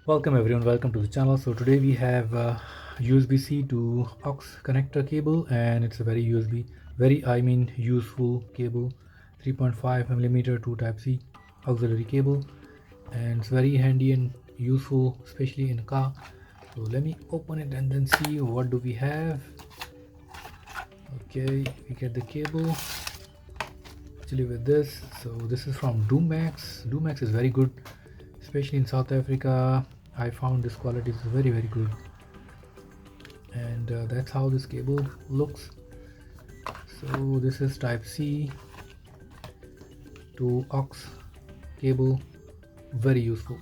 Welcome everyone, welcome to the channel. So today we have USB-C to aux connector cable, and it's a very useful cable. 3.5 millimeter to type C auxiliary cable, and it's very handy and useful, especially in a car. So let me open it and then see what do we have. Okay, we get the cable actually with this. So this is from Doomax is very good, especially in South Africa. I found this quality is very good, and that's how this cable looks. So this is type C to aux cable, very useful.